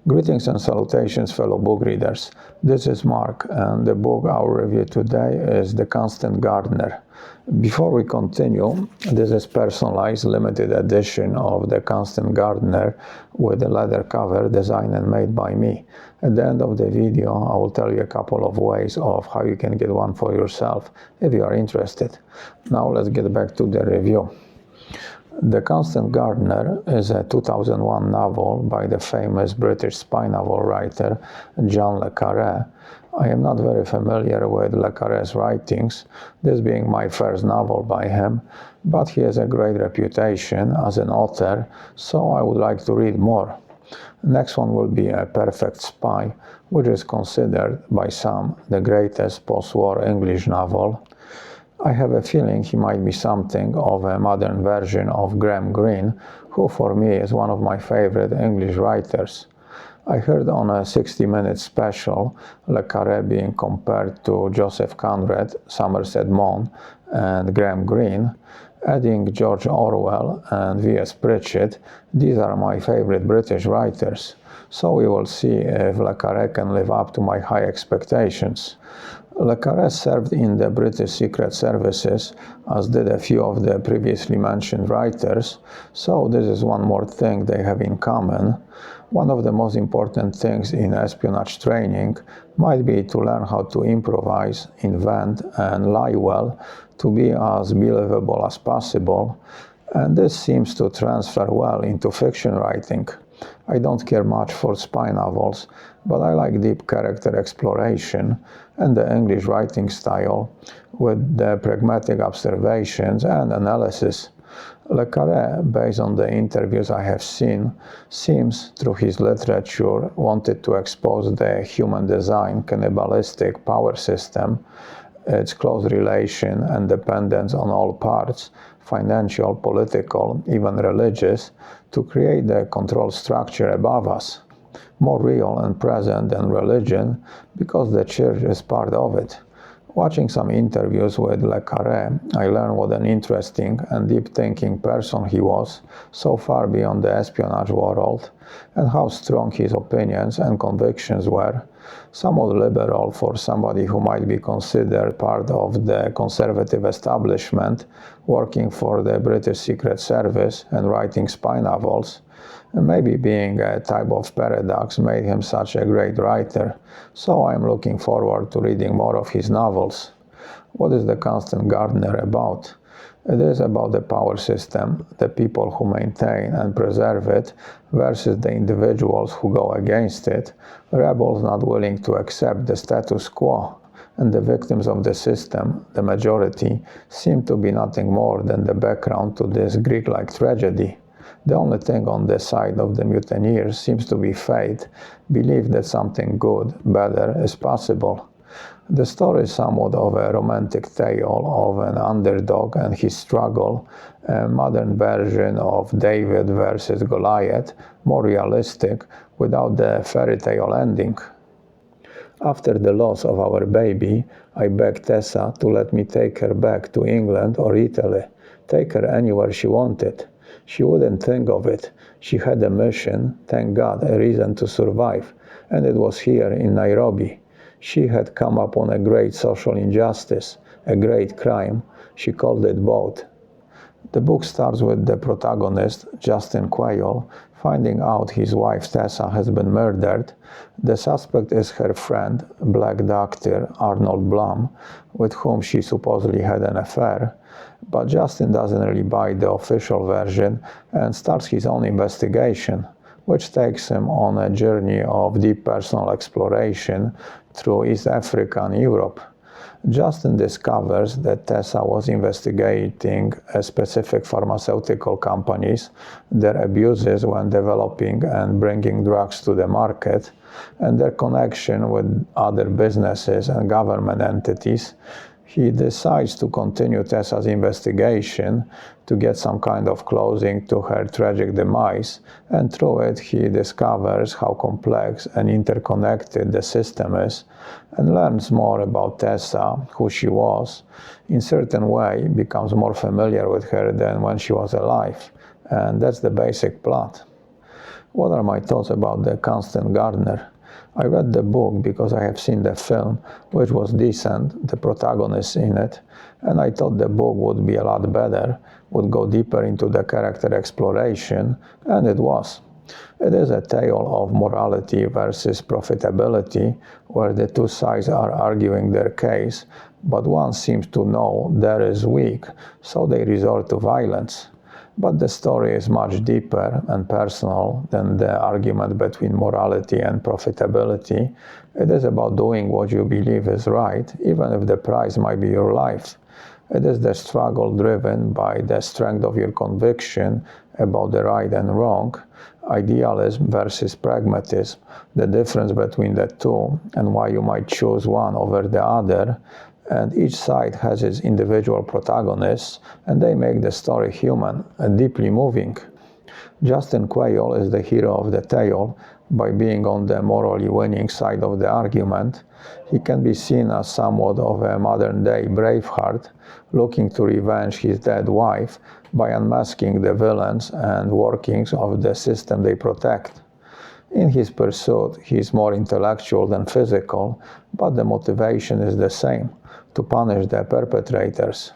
Greetings and salutations, fellow book readers. This is Mark, and the book I'll review today is The Constant Gardener. Before we continue, this is personalized limited edition of The Constant Gardener with a leather cover designed and made by me. At the end of the video, I will tell you a couple of ways of how you can get one for yourself if you are interested. Now let's get back to the review. The Constant Gardener is a 2001 novel by the famous British spy novel writer John le Carré. I am not very familiar with le Carré's writings, this being my first novel by him, but he has a great reputation as an author, so I would like to read more. Next one will be A Perfect Spy, which is considered by some the greatest post-war English novel. I have a feeling he might be something of a modern version of Graham Greene, who for me is one of my favorite English writers. I heard on a 60-minute special Le Carré being compared to Joseph Conrad, Somerset Maugham, and Graham Greene. Adding George Orwell and V.S. Pritchett, these are my favorite British writers. So we will see if Le Carré can live up to my high expectations. Le Carré served in the British Secret Services, as did a few of the previously mentioned writers, so this is one more thing they have in common. One of the most important things in espionage training might be to learn how to improvise, invent, and lie well to be as believable as possible, and this seems to transfer well into fiction writing. I don't care much for spy novels, but I like deep character exploration and the English writing style with the pragmatic observations and analysis. Le Carré, based on the interviews I have seen, seems, through his literature, wanted to expose the human design cannibalistic power system, its close relation and dependence on all parts, financial, political, even religious, to create the control structure above us, more real and present than religion, because the church is part of it. Watching some interviews with Le Carré, I learned what an interesting and deep-thinking person he was, so far beyond the espionage world, and how strong his opinions and convictions were, somewhat liberal for somebody who might be considered part of the conservative establishment, working for the British Secret Service and writing spy novels. And maybe being a type of paradox made him such a great writer, so I am looking forward to reading more of his novels. What is The Constant Gardener about? It is about the power system, the people who maintain and preserve it, versus the individuals who go against it, rebels not willing to accept the status quo. And the victims of the system, the majority, seem to be nothing more than the background to this Greek-like tragedy. The only thing on the side of the mutineers seems to be faith, belief that something good, better, is possible. The story is somewhat of a romantic tale of an underdog and his struggle, a modern version of David versus Goliath, more realistic, without the fairy tale ending. After the loss of our baby, I begged Tessa to let me take her back to England or Italy, take her anywhere she wanted. She wouldn't think of it. She had a mission, thank God, a reason to survive, and it was here in Nairobi. She had come upon a great social injustice, a great crime. She called it both. The book starts with the protagonist, Justin Quayle, finding out his wife Tessa has been murdered. The suspect is her friend, black doctor Arnold Blum, with whom she supposedly had an affair. But Justin doesn't really buy the official version and starts his own investigation, which takes him on a journey of deep personal exploration through East Africa and Europe. Justin discovers that Tessa was investigating specific pharmaceutical companies, their abuses when developing and bringing drugs to the market, and their connection with other businesses and government entities. He decides to continue Tessa's investigation to get some kind of closing to her tragic demise, and through it he discovers how complex and interconnected the system is, and learns more about Tessa, who she was, in certain way becomes more familiar with her than when she was alive, and that's the basic plot. What are my thoughts about the constant gardener? I read the book because I have seen the film, which was decent, the protagonist in it, and I thought the book would be a lot better, would go deeper into the character exploration, and it was. It is a tale of morality versus profitability, where the two sides are arguing their case, but one seems to know there is weak, so they resort to violence. But the story is much deeper and personal than the argument between morality and profitability. It is about doing what you believe is right, even if the price might be your life. It is the struggle driven by the strength of your conviction about the right and wrong, idealism versus pragmatism, the difference between the two, and why you might choose one over the other. And each side has its individual protagonists, and they make the story human and deeply moving. Justin Quayle is the hero of the tale by being on the morally winning side of the argument. He can be seen as somewhat of a modern-day Braveheart, looking to revenge his dead wife by unmasking the villains and workings of the system they protect. In his pursuit, he is more intellectual than physical, but the motivation is the same, to punish the perpetrators.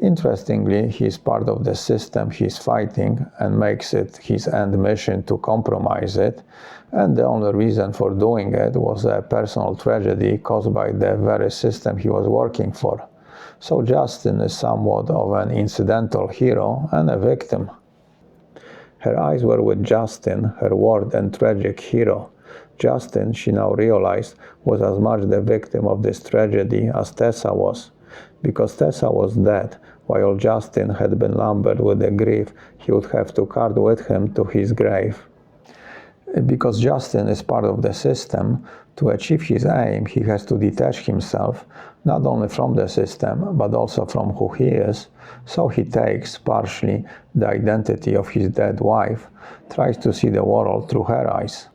Interestingly, he is part of the system he is fighting and makes it his end mission to compromise it, and the only reason for doing it was a personal tragedy caused by the very system he was working for. So Justin is somewhat of an incidental hero and a victim. Her eyes were with Justin, her ward and tragic hero. Justin, she now realized, was as much the victim of this tragedy as Tessa was. Because Tessa was dead, while Justin had been lumbered with the grief he would have to carry with him to his grave. Because Justin is part of the system, to achieve his aim, he has to detach himself not only from the system, but also from who he is. So he takes, partially, the identity of his dead wife, tries to see the world through her eyes.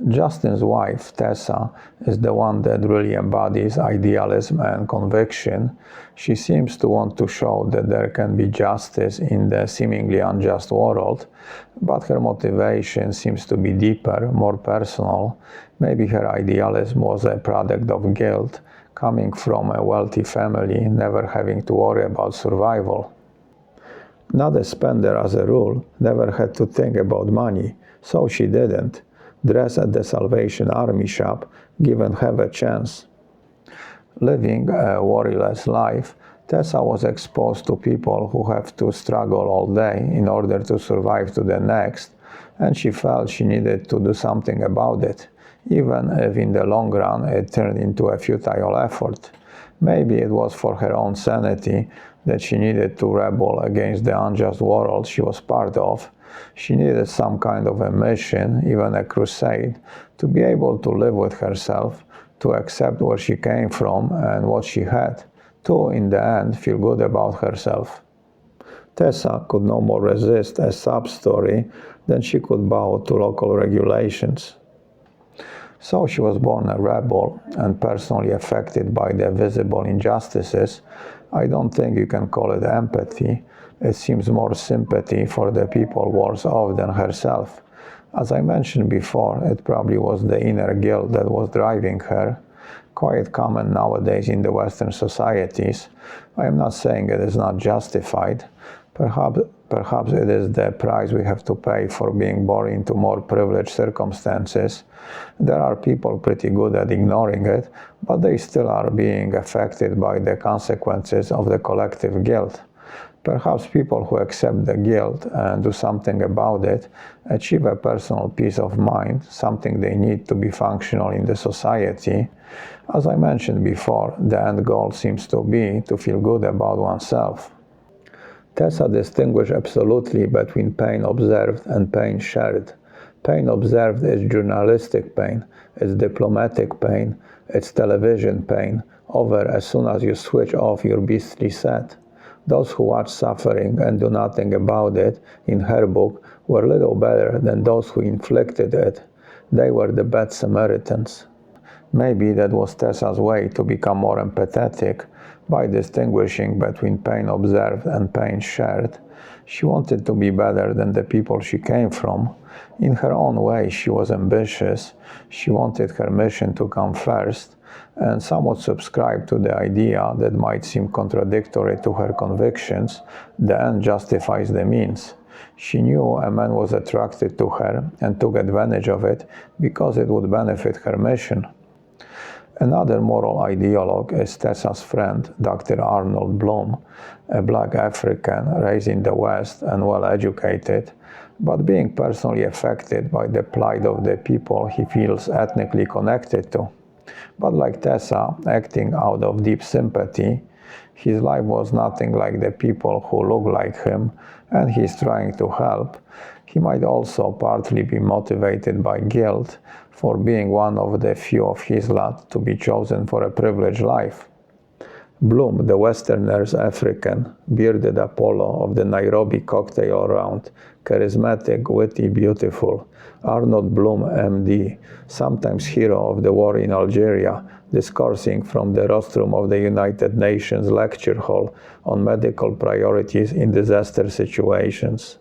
Justin's wife, Tessa, is the one that really embodies idealism and conviction. She seems to want to show that there can be justice in the seemingly unjust world, but her motivation seems to be deeper, more personal. Maybe her idealism was a product of guilt, coming from a wealthy family, never having to worry about survival. Not a spender as a rule, never had to think about money, so she didn't. Dress at the Salvation Army shop, given have a chance. Living a worryless life, Tessa was exposed to people who have to struggle all day in order to survive to the next, and she felt she needed to do something about it, even if in the long run it turned into a futile effort. Maybe it was for her own sanity that she needed to rebel against the unjust world she was part of. She needed some kind of a mission, even a crusade, to be able to live with herself, to accept where she came from and what she had, to, in the end, feel good about herself. Tessa could no more resist a sub-story than she could bow to local regulations. So she was born a rebel and personally affected by the visible injustices. I don't think you can call it empathy. It seems more sympathy for the people worse off than herself. As I mentioned before, it probably was the inner guilt that was driving her, quite common nowadays in the Western societies. I am not saying it is not justified. Perhaps it is the price we have to pay for being born into more privileged circumstances. There are people pretty good at ignoring it, but they still are being affected by the consequences of the collective guilt. Perhaps people who accept the guilt and do something about it achieve a personal peace of mind, something they need to be functional in the society. As I mentioned before, the end goal seems to be to feel good about oneself. Tessa distinguished absolutely between pain observed and pain shared. Pain observed is journalistic pain, it's diplomatic pain, it's television pain, over as soon as you switch off your beastly set. Those who watch suffering and do nothing about it, in her book, were little better than those who inflicted it. They were the bad Samaritans. Maybe that was Tessa's way to become more empathetic, by distinguishing between pain observed and pain shared. She wanted to be better than the people she came from. In her own way, she was ambitious. She wanted her mission to come first, and somewhat subscribed to the idea that might seem contradictory to her convictions: the end justifies the means. She knew a man was attracted to her and took advantage of it because it would benefit her mission. Another moral ideologue is Tessa's friend, Dr. Arnold Bloom, a black African raised in the West and well educated, but being personally affected by the plight of the people he feels ethnically connected to. But like Tessa, acting out of deep sympathy, his life was nothing like the people who look like him, and he is trying to help. He might also partly be motivated by guilt for being one of the few of his lot to be chosen for a privileged life. Bloom, the Westerner's African, bearded Apollo of the Nairobi cocktail round, charismatic, witty, beautiful. Arnold Bloom, MD, sometimes hero of the war in Algeria, discoursing from the rostrum of the United Nations lecture hall on medical priorities in disaster situations.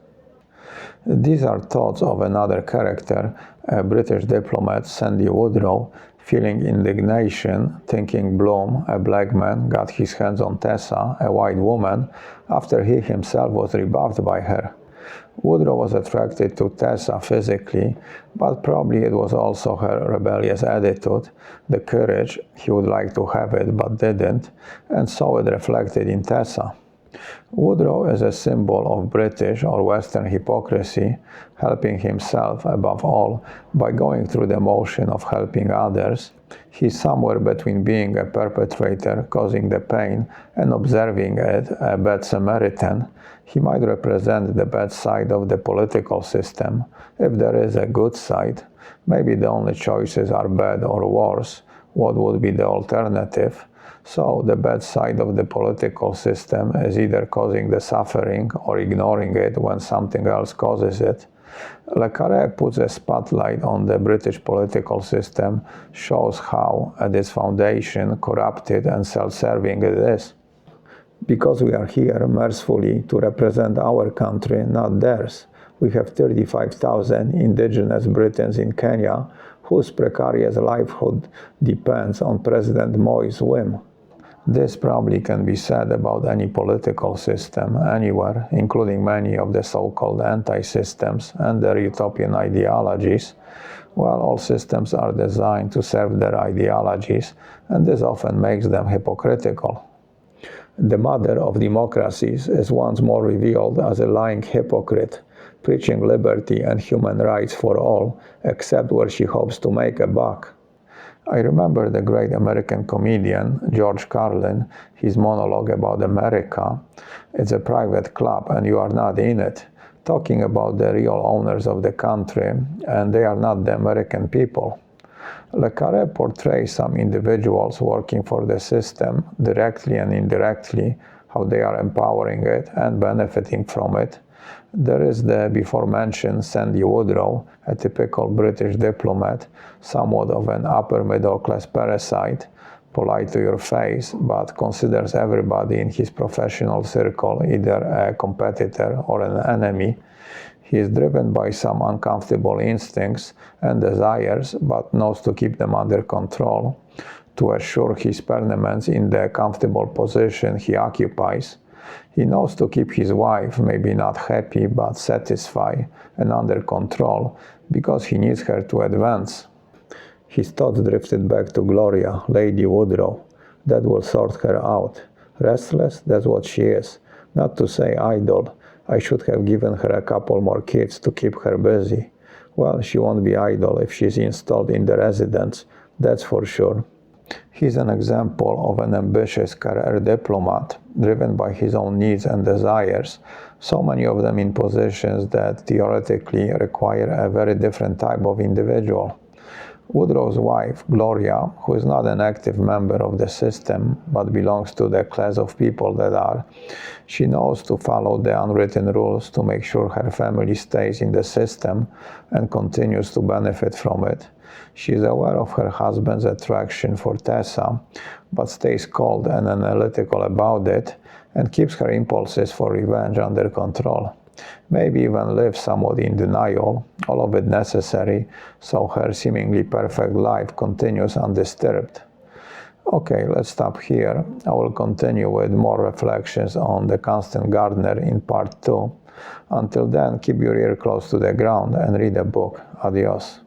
These are thoughts of another character, a British diplomat, Sandy Woodrow, feeling indignation, thinking Bloom, a black man, got his hands on Tessa, a white woman, after he himself was rebuffed by her. Woodrow was attracted to Tessa physically, but probably it was also her rebellious attitude, the courage, he would like to have it but didn't, and saw it reflected in Tessa. Woodrow is a symbol of British or Western hypocrisy, helping himself above all by going through the motion of helping others. He's somewhere between being a perpetrator causing the pain and observing it, a bad Samaritan. He might represent the bad side of the political system, if there is a good side. Maybe the only choices are bad or worse. What would be the alternative? So the bad side of the political system is either causing the suffering or ignoring it when something else causes it. Le Carré puts a spotlight on the British political system, shows how, at its foundation, corrupted and self-serving it is. Because we are here mercifully to represent our country, not theirs. We have 35,000 indigenous Britons in Kenya whose precarious livelihood depends on President Moi's whim. This probably can be said about any political system anywhere, including many of the so-called anti-systems and their utopian ideologies. Well, all systems are designed to serve their ideologies, and this often makes them hypocritical. The mother of democracies is once more revealed as a lying hypocrite, preaching liberty and human rights for all, except where she hopes to make a buck. I remember the great American comedian George Carlin, his monologue about America. It's a private club and you are not in it, talking about the real owners of the country, and they are not the American people. Le Carré portrays some individuals working for the system, directly and indirectly, how they are empowering it and benefiting from it. There is the before-mentioned Sandy Woodrow, a typical British diplomat, somewhat of an upper-middle-class parasite, polite to your face, but considers everybody in his professional circle either a competitor or an enemy. He is driven by some uncomfortable instincts and desires, but knows to keep them under control, to assure his permanence in the comfortable position he occupies. He knows to keep his wife maybe not happy, but satisfied and under control, because he needs her to advance. His thoughts drifted back to Gloria, Lady Woodrow. That will sort her out. Restless, that's what she is. Not to say idle. I should have given her a couple more kids to keep her busy. Well, she won't be idle if she's installed in the residence, that's for sure. He's an example of an ambitious career diplomat, driven by his own needs and desires, so many of them in positions that theoretically require a very different type of individual. Woodrow's wife, Gloria, who is not an active member of the system, but belongs to the class of people that are, she knows to follow the unwritten rules to make sure her family stays in the system and continues to benefit from it. She is aware of her husband's attraction for Tessa, but stays cold and analytical about it. and keeps her impulses for revenge under control. Maybe even lives somewhat in denial, all of it necessary, so her seemingly perfect life continues undisturbed. Okay, let's stop here. I will continue with more reflections on the constant gardener in part 2. Until then, keep your ear close to the ground and read the book. Adios.